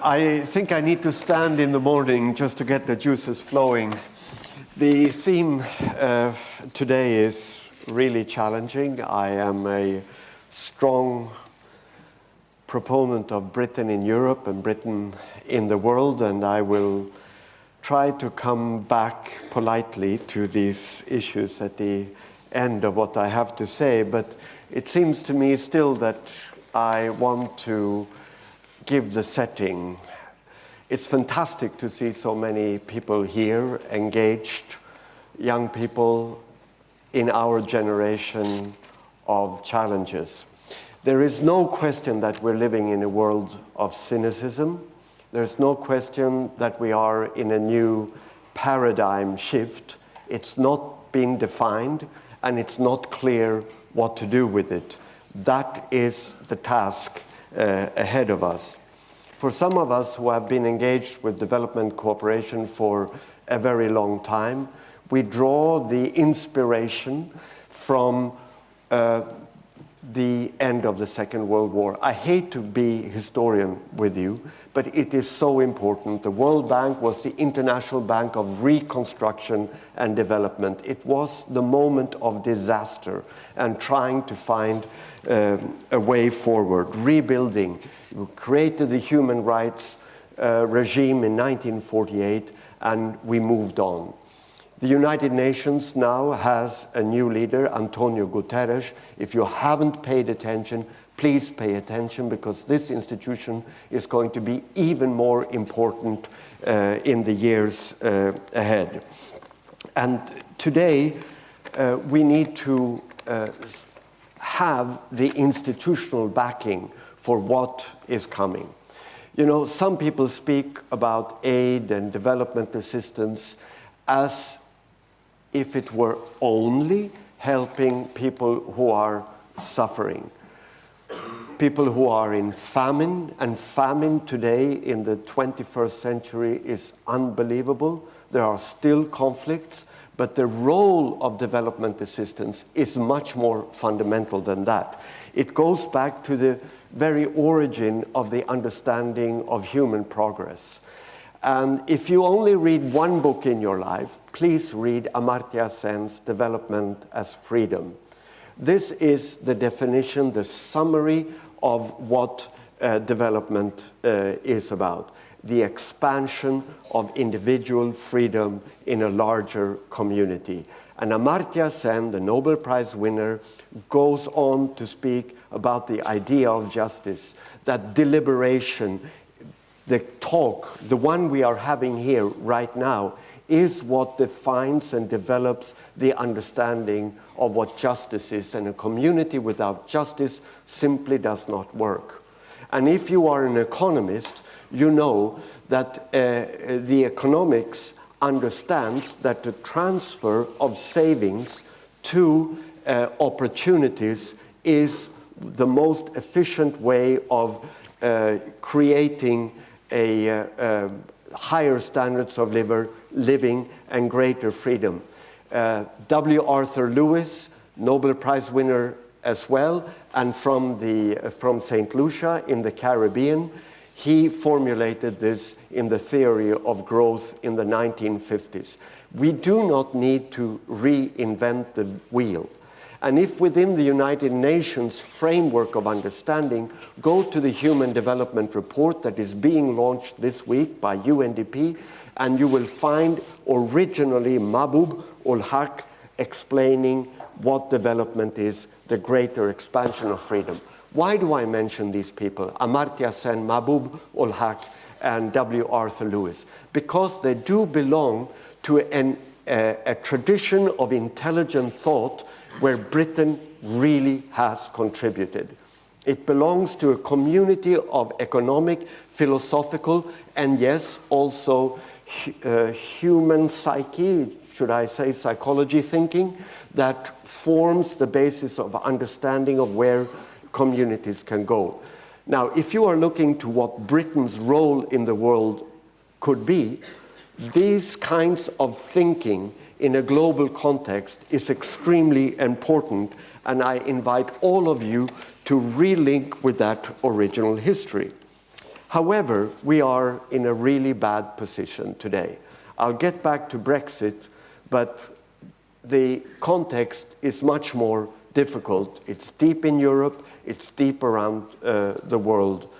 I think I need to stand in the morning just to get the juices flowing. The theme today is really challenging. I am a strong proponent of Britain in Europe and Britain in the world, and I will try to come back politely to these issues at the end of what I have to say, but it seems to me still that I want to give the setting. It's fantastic to see so many people here engaged, young people in our generation of challenges. There is no question that we're living in a world of cynicism. There's no question that we are in a new paradigm shift. It's not been defined, and it's not clear what to do with it. That is the task ahead of us. For some of us who have been engaged with development cooperation for a very long time, we draw the inspiration from the end of the Second World War. I hate to be historian with you, but it is so important. The World Bank was the International Bank of Reconstruction and Development. It was the moment of disaster and trying to find a way forward, rebuilding. We created the human rights regime in 1948, and we moved on. The United Nations now has a new leader, Antonio Guterres. If you haven't paid attention, please pay attention, because this institution is going to be even more important in the years ahead. And today, we need to have the institutional backing for what is coming. You know, some people speak about aid and development assistance as if it were only helping people who are suffering, people who are in famine, and famine today in the 21st century is unbelievable. There are still conflicts, but the role of development assistance is much more fundamental than that. It goes back to the very origin of the understanding of human progress. And if you only read one book in your life, please read Amartya Sen's Development as Freedom. This is the definition, the summary of what development is about. The expansion of individual freedom in a larger community. And Amartya Sen, the Nobel Prize winner, goes on to speak about the idea of justice, that deliberation, the talk, the one we are having here right now, is what defines and develops the understanding of what justice is. And a community without justice simply does not work. And if you are an economist, you know that the economics understands that the transfer of savings to opportunities is the most efficient way of creating a higher standards of living and greater freedom. W. Arthur Lewis, Nobel Prize winner as well, and from St. Lucia in the Caribbean, he formulated this in the theory of growth in the 1950s. We do not need to reinvent the wheel. And if within the United Nations framework of understanding, go to the Human Development Report that is being launched this week by UNDP, and you will find originally Mahbub ul Haq explaining what development is, the greater expansion of freedom. Why do I mention these people, Amartya Sen, Mahbub ul Haq, and W. Arthur Lewis? Because they do belong to a tradition of intelligent thought where Britain really has contributed. It belongs to a community of economic, philosophical, and yes, also human psyche, should I say psychology thinking, that forms the basis of understanding of where communities can go. Now, if you are looking to what Britain's role in the world could be, these kinds of thinking in a global context is extremely important, and I invite all of you to relink with that original history. However, we are in a really bad position today. I'll get back to Brexit, but the context is much more difficult. It's deep in Europe, it's deep around the world.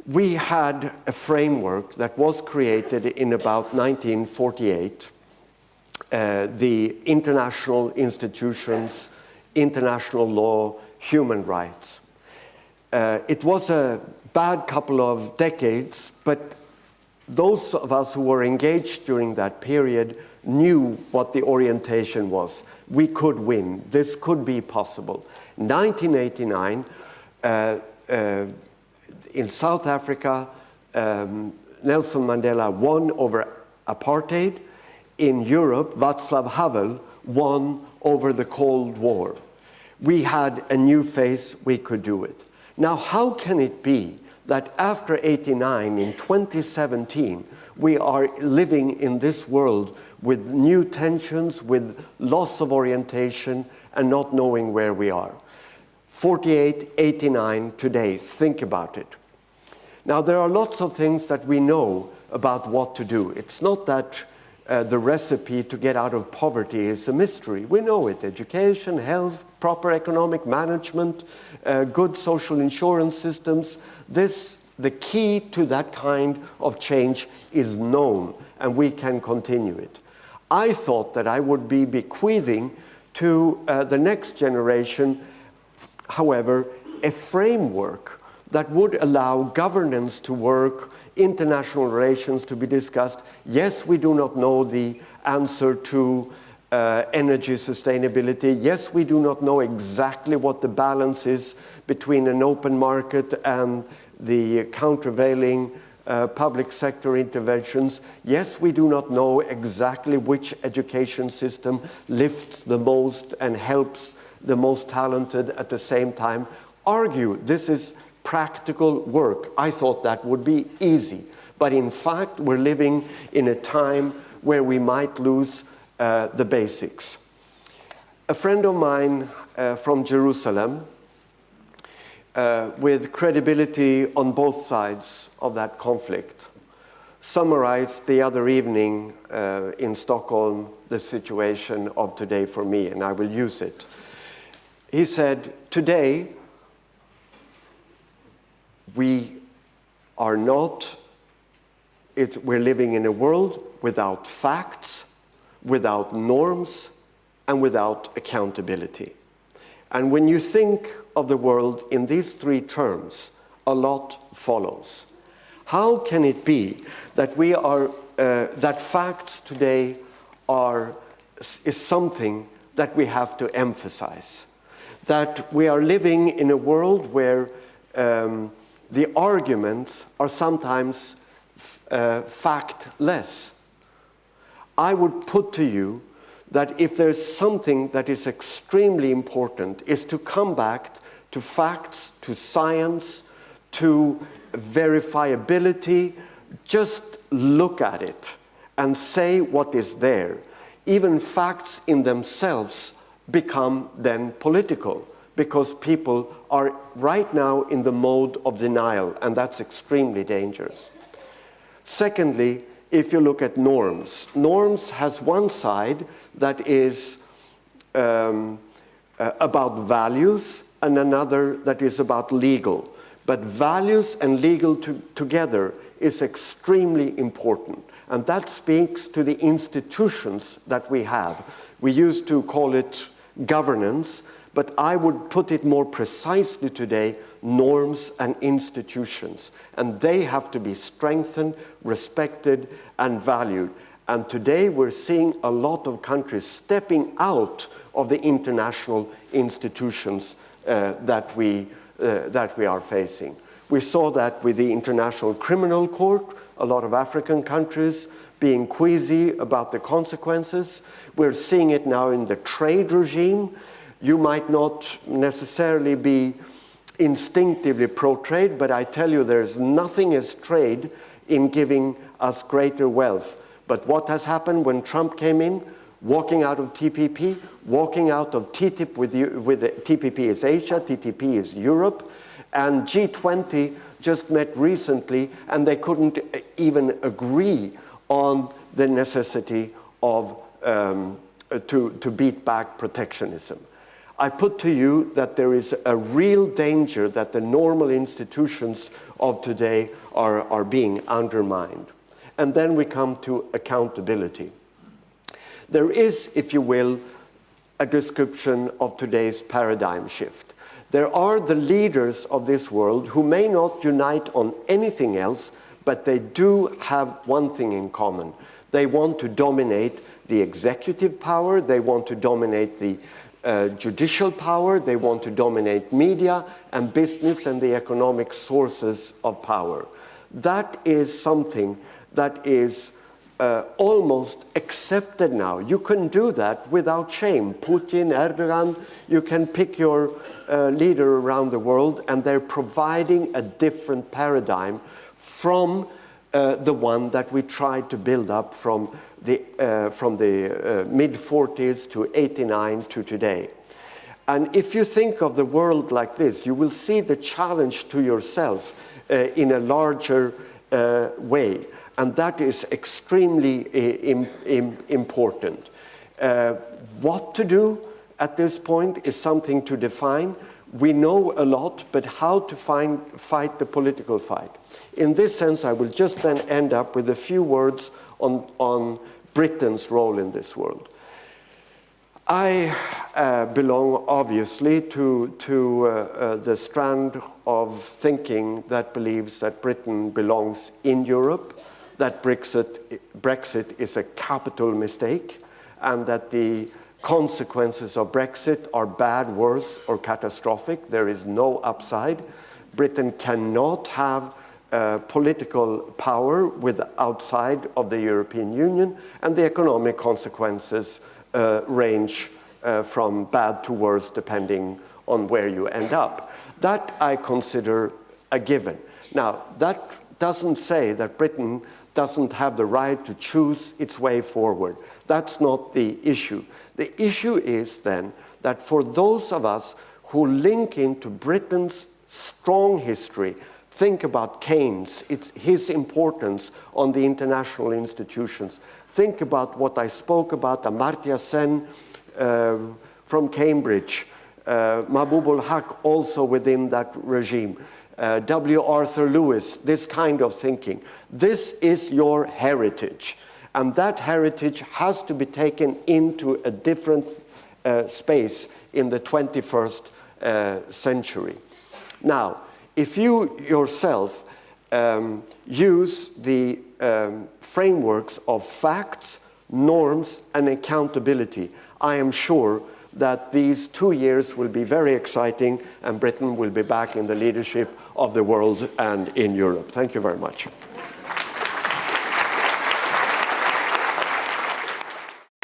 We had a framework that was created in about 1948, the international institutions, international law, human rights. It was a bad couple of decades, but those of us who were engaged during that period knew what the orientation was. We could win. This could be possible. 1989, in South Africa, Nelson Mandela won over apartheid. In Europe, Václav Havel won over the Cold War. We had a new face, we could do it. Now, how can it be that after '89, in 2017, we are living in this world with new tensions, with loss of orientation, and not knowing where we are? 48, '89, today, think about it. Now, there are lots of things that we know about what to do. It's not that the recipe to get out of poverty is a mystery. We know it: education, health, proper economic management, good social insurance systems. The key to that kind of change is known, and we can continue it. I thought that I would be bequeathing to the next generation, however, a framework that would allow governance to work, international relations to be discussed. Yes, we do not know the answer to energy sustainability. Yes, we do not know exactly what the balance is between an open market and the countervailing public sector interventions. Yes, we do not know exactly which education system lifts the most and helps the most talented at the same time. Argue this is practical work. I thought that would be easy. But in fact, we're living in a time where we might lose the basics. A friend of mine from Jerusalem, with credibility on both sides of that conflict, summarized the other evening in Stockholm the situation of today for me, and I will use it. He said, today, we're living in a world without facts, without norms, and without accountability. And when you think of the world in these three terms, a lot follows. How can it be that that facts today is something that we have to emphasize? That we are living in a world where the arguments are sometimes factless. I would put to you that if there's something that is extremely important, is to come back to facts, to science, to verifiability. Just look at it and say what is there. Even facts in themselves become then political, because people are right now in the mode of denial, and that's extremely dangerous. Secondly, if you look at norms, norms has one side that is about values and another that is about legal. But values and legal together is extremely important, and that speaks to the institutions that we have. We used to call it governance, but I would put it more precisely today, norms and institutions. And they have to be strengthened, respected, and valued. And today we're seeing a lot of countries stepping out of the international institutions that we are facing. We saw that with the International Criminal Court, a lot of African countries being queasy about the consequences. We're seeing it now in the trade regime. You might not necessarily be instinctively pro-trade, but I tell you there's nothing as trade in giving us greater wealth. But what has happened when Trump came in? Walking out of TPP, walking out of TTIP with TPP is Asia, TTP is Europe, and G20, just met recently, and they couldn't even agree on the necessity of to beat back protectionism. I put to you that there is a real danger that the normal institutions of today are being undermined. And then we come to accountability. There is, if you will, a description of today's paradigm shift. There are the leaders of this world who may not unite on anything else, but they do have one thing in common. They want to dominate the executive power, they want to dominate the judicial power, they want to dominate media and business and the economic sources of power. That is something that is almost accepted now. You can do that without shame. Putin, Erdogan, you can pick your leader around the world, and they're providing a different paradigm from the one that we tried to build up from the mid-40s to 89 to today. And if you think of the world like this, you will see the challenge to yourself in a larger way. And that is extremely important. What to do at this point is something to define. We know a lot, but how to fight the political fight. In this sense, I will just then end up with a few words on Britain's role in this world. I belong, obviously, to the strand of thinking that believes that Britain belongs in Europe, that Brexit is a capital mistake, and that the consequences of Brexit are bad, worse, or catastrophic. There is no upside. Britain cannot have political power outside of the European Union, and the economic consequences range from bad to worse depending on where you end up. That I consider a given. Now, that doesn't say that Britain doesn't have the right to choose its way forward. That's not the issue. The issue is then that for those of us who link into Britain's strong history, think about Keynes, his importance on the international institutions. Think about what I spoke about, Amartya Sen from Cambridge, Mahbub ul-Haq also within that regime, W. Arthur Lewis, this kind of thinking. This is your heritage. And that heritage has to be taken into a different space in the 21st century. Now, if you yourself use the frameworks of facts, norms, and accountability, I am sure that these 2 years will be very exciting, and Britain will be back in the leadership of the world and in Europe. Thank you very much.